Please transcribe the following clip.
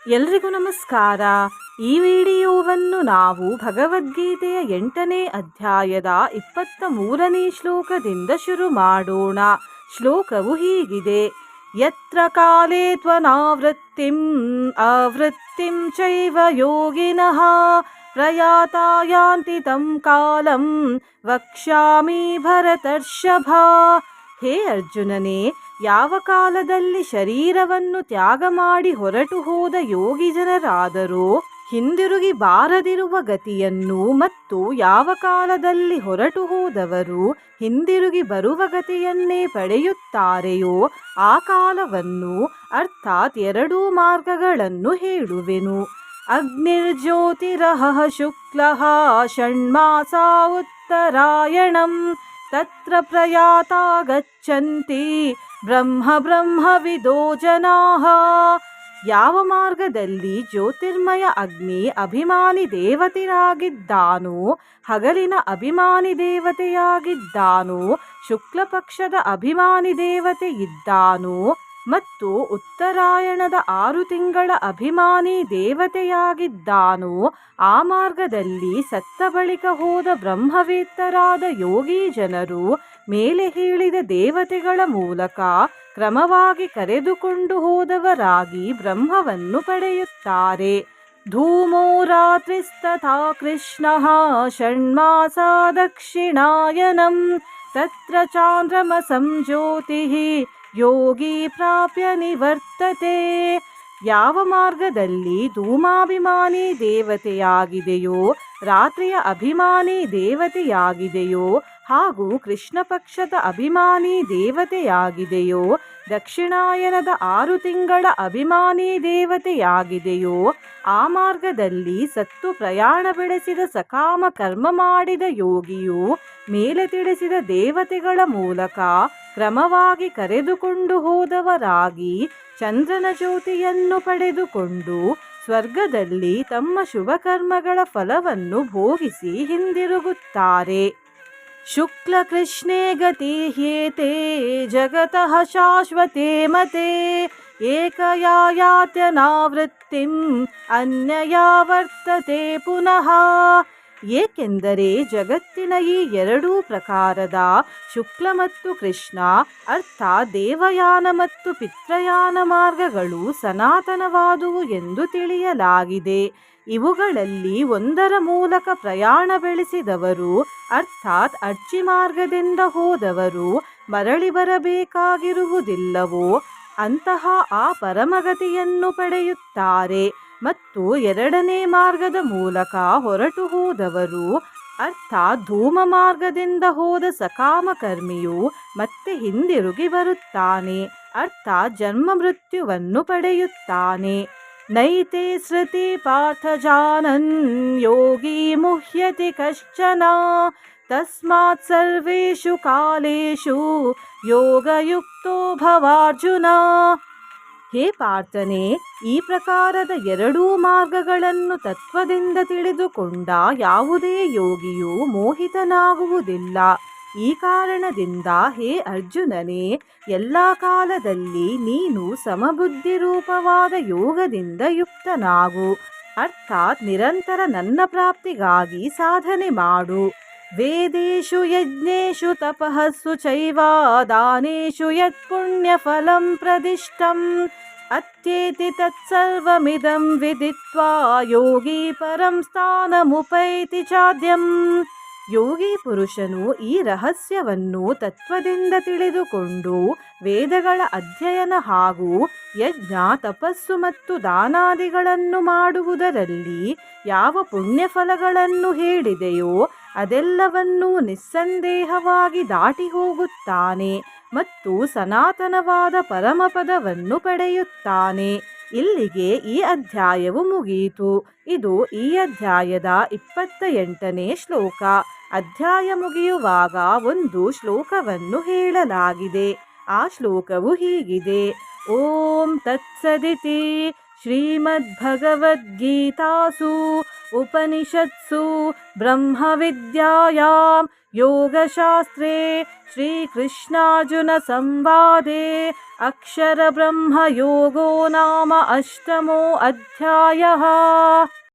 ಎಲ್ರಿಗೂ ನಮಸ್ಕಾರ. ಈ ವಿಡಿಯೋವನ್ನು ನಾವು ಭಗವದ್ಗೀತೆಯ 8ನೇ ಅಧ್ಯಾಯದ 23ನೇ ಶ್ಲೋಕದಿಂದ ಶುರು ಮಾಡೋಣ. ಶ್ಲೋಕವು ಹೀಗಿದೆ: ಯತ್ರ ಕಾಲೇ ತ್ವನಾವೃತ್ತಿಂ ಆವೃತ್ತಿಂ ಚೈವ ಯೋಗಿನಃ ಪ್ರಯಾತಾ ಯಾಂತಿ ತಂ ಕಾಲಂ ವಕ್ಷ್ಯಾಮಿ ಭರತರ್ಷಭ. ಹೇ ಅರ್ಜುನನೇ, ಯಾವ ಕಾಲದಲ್ಲಿ ಶರೀರವನ್ನು ತ್ಯಾಗ ಮಾಡಿ ಹೊರಟು ಹೋದ ಯೋಗಿ ಜನರಾದರೋ ಹಿಂದಿರುಗಿ ಬಾರದಿರುವ ಗತಿಯನ್ನು, ಮತ್ತು ಯಾವ ಕಾಲದಲ್ಲಿ ಹೊರಟು ಹೋದವರು ಹಿಂದಿರುಗಿ ಬರುವ ಗತಿಯನ್ನೇ ಪಡೆಯುತ್ತಾರೆಯೋ ಆ ಕಾಲವನ್ನು, ಅರ್ಥಾತ್ ಎರಡೂ ಮಾರ್ಗಗಳನ್ನು ಹೇಳುವೆನು. ಅಗ್ನಿರ್ಜ್ಯೋತಿರಹಃ ಶುಕ್ಲಃ ಷಣ್ಮಾಸಾ ಉತ್ತರಾಯಣಂ ತತ್ರ ಪ್ರಯಾತಾ ಗಚ್ಚಂತಿ ಬ್ರಹ್ಮವಿದೋ ಜನಾಃ. ಯಾವ ಮಾರ್ಗದಲ್ಲಿ ಜ್ಯೋತಿರ್ಮಯ ಅಗ್ನಿ ಅಭಿಮಾನಿ ದೇವತೆಯಾಗಿದ್ದಾನೋ, ಹಗಲಿನ ಅಭಿಮಾನಿ ದೇವತೆಯಾಗಿದ್ದಾನೋ, ಶುಕ್ಲ ಪಕ್ಷದ ಅಭಿಮಾನಿ ದೇವತೆ ಇದ್ದಾನೋ ಮತ್ತು ಉತ್ತರಾಯಣದ 6 ತಿಂಗಳ ಅಭಿಮಾನಿ ದೇವತೆಯಾಗಿದ್ದಾನೋ, ಆ ಮಾರ್ಗದಲ್ಲಿ ಸತ್ತ ಬಳಿಕ ಹೋದ ಬ್ರಹ್ಮವೇತ್ತರಾದ ಯೋಗಿ ಜನರು ಮೇಲೆ ಹೇಳಿದ ದೇವತೆಗಳ ಮೂಲಕ ಕ್ರಮವಾಗಿ ಕರೆದುಕೊಂಡು ಹೋದವರಾಗಿ ಬ್ರಹ್ಮವನ್ನು ಪಡೆಯುತ್ತಾರೆ. ಧೂಮೋ ರಾತ್ರಿಸ್ತಥಾ ಕೃಷ್ಣಃ ಷಣ್ಮಾಸಾ ದಕ್ಷಿಣಾಯನಂ ತತ್ರ ಚಾಂದ್ರಮಸಂ ಜ್ಯೋತಿಃ ಯೋಗಿ ಪ್ರಾಪ್ಯ ನಿವರ್ತತೆ. ಯಾವ ಮಾರ್ಗದಲ್ಲಿ ಧೂಮಾಭಿಮಾನಿ ದೇವತೆಯಾಗಿದೆಯೋ, ರಾತ್ರಿಯ ಅಭಿಮಾನಿ ದೇವತೆಯಾಗಿದೆಯೋ ಹಾಗೂ ಕೃಷ್ಣ ಪಕ್ಷದ ಅಭಿಮಾನಿ ದೇವತೆಯಾಗಿದೆಯೋ, ದಕ್ಷಿಣಾಯನದ 6 ತಿಂಗಳ ಅಭಿಮಾನಿ ದೇವತೆಯಾಗಿದೆಯೋ, ಆ ಮಾರ್ಗದಲ್ಲಿ ಸತ್ತು ಪ್ರಯಾಣ ಬೆಳೆಸಿದ ಸಕಾಮ ಕರ್ಮ ಮಾಡಿದ ಯೋಗಿಯು ಮೇಲೆ ತಿಳಿಸಿದ ದೇವತೆಗಳ ಮೂಲಕ ಕ್ರಮವಾಗಿ ಕರೆದುಕೊಂಡು ಹೋದವರಾಗಿ ಚಂದ್ರನ ಜ್ಯೋತಿಯನ್ನು ಪಡೆದುಕೊಂಡು ಸ್ವರ್ಗದಲ್ಲಿ ತಮ್ಮ ಶುಭ ಕರ್ಮಗಳ ಫಲವನ್ನು ಭೋಗಿಸಿ ಹಿಂದಿರುಗುತ್ತಾರೆ. ಶುಕ್ಲ ಕೃಷ್ಣೇ ಗತಿ ಹ್ಯೇತೆ ಜಗತಃ ಶಾಶ್ವತೆ ಮತೆ ಏಕಯಾ ಯಾತ್ಯನಾವೃತ್ತಿಂ ಅನ್ಯಯಾ ವರ್ತತೆ ಪುನಃ. ಏಕೆಂದರೆ ಜಗತ್ತಿನ ಈ 2 ಪ್ರಕಾರದ ಶುಕ್ಲ ಮತ್ತು ಕೃಷ್ಣ, ಅರ್ಥಾತ್ ದೇವಯಾನ ಮತ್ತು ಪಿತೃಯಾನ ಮಾರ್ಗಗಳು ಸನಾತನವಾದುವು ಎಂದು ತಿಳಿಯಲಾಗಿದೆ. ಇವುಗಳಲ್ಲಿ ಒಂದರ ಮೂಲಕ ಪ್ರಯಾಣ ಬೆಳೆಸಿದವರು, ಅರ್ಥಾತ್ ಅರ್ಚಿ ಮಾರ್ಗದಿಂದ ಹೋದವರು ಮರಳಿ ಬರಬೇಕಾಗಿರುವುದಿಲ್ಲವೋ ಅಂತಹ ಆ ಪರಮಗತಿಯನ್ನು ಪಡೆಯುತ್ತಾರೆ. ಮತ್ತು 2ನೇ ಮಾರ್ಗದ ಮೂಲಕ ಹೊರಟು ಹೋದವರು, ಅರ್ಥಾತ್ ಧೂಮ ಮಾರ್ಗದಿಂದ ಹೋದ ಸಕಾಮ ಕರ್ಮಿಯು ಮತ್ತೆ ಹಿಂದಿರುಗಿ ಬರುತ್ತಾನೆ, ಅರ್ಥಾತ್ ಜನ್ಮ ಮೃತ್ಯುವನ್ನು ಪಡೆಯುತ್ತಾನೆ. ನೈತೆ ಸೃತಿ ಪಾರ್ಥ ಜಾನನ್ ಯೋಗಿ ಮುಹ್ಯತಿ ಕಶ್ಚನ ತಸ್ಮಾತ್ ಸರ್ವೇಷು ಕಾಲೇಷು ಯೋಗಯುಕ್ತೋ ಭವಾರ್ಜುನ. ಹೇ ಪಾರ್ಥನೆ, ಈ ಪ್ರಕಾರದ 2 ಮಾರ್ಗಗಳನ್ನು ತತ್ವದಿಂದ ತಿಳಿದುಕೊಂಡ ಯಾವುದೇ ಯೋಗಿಯು ಮೋಹಿತನಾಗುವುದಿಲ್ಲ. ಈ ಕಾರಣದಿಂದ ಹೇ ಅರ್ಜುನನೇ, ಎಲ್ಲ ಕಾಲದಲ್ಲಿ ನೀನು ಸಮಬುದ್ಧಿ ರೂಪವಾದ ಯೋಗದಿಂದ ಯುಕ್ತನಾಗು, ಅರ್ಥಾತ್ ನಿರಂತರ ನನ್ನ ಪ್ರಾಪ್ತಿಗಾಗಿ ಸಾಧನೆ ಮಾಡು. ವೇದೇಶು ಯಜ್ಞೇಶು ತಪಸ್ಸು ಚೈವ ದಾನೇಶು ಯತ್ ಪುಣ್ಯಫಲಂ ಪ್ರದಿಷ್ಟಂ ಅತ್ಯೇತಿ ತತ್ಸರ್ವಮಿದಂ ವಿದಿತ್ವಾ ಯೋಗಿ ಪರಂ ಸ್ಥಾನಮುಪೈತಿ ಚಾದ್ಯಂ. ಯೋಗಿ ಪುರುಷನು ಈ ರಹಸ್ಯವನ್ನು ತತ್ವದಿಂದ ತಿಳಿದುಕೊಂಡು ವೇದಗಳ ಅಧ್ಯಯನ ಹಾಗೂ ಯಜ್ಞ, ತಪಸ್ಸು ಮತ್ತು ದಾನಾದಿಗಳನ್ನು ಮಾಡುವುದರಲ್ಲಿ ಯಾವ ಪುಣ್ಯಫಲಗಳನ್ನು ಹೇಳಿದೆಯೋ ಅದೆಲ್ಲವನ್ನೂ ನಿಸ್ಸಂದೇಹವಾಗಿ ದಾಟಿ ಹೋಗುತ್ತಾನೆ ಮತ್ತು ಸನಾತನವಾದ ಪರಮಪದವನ್ನು ಪಡೆಯುತ್ತಾನೆ. ಇಲ್ಲಿಗೆ ಈ ಅಧ್ಯಾಯವು ಮುಗಿಯಿತು. ಇದು ಈ ಅಧ್ಯಾಯದ 28ನೇ ಶ್ಲೋಕ. ಅಧ್ಯಾಯ ಮುಗಿಯುವಾಗ ಒಂದು ಶ್ಲೋಕವನ್ನು ಹೇಳಲಾಗಿದೆ. ಆ ಶ್ಲೋಕವು ಹೀಗಿದೆ: ಓಂ ತತ್ಸದಿತಿ ಶ್ರೀಮದ್ಭಗವದ್ಗೀತಾಸು ಉಪನಿಷತ್ಸು ಬ್ರಹ್ಮವಿದ್ಯಾಯಾಂ योगशास्त्रे श्रीकृष्णार्जुनसंवादे अक्षरब्रह्मयोगो नाम 8मो अध्यायः।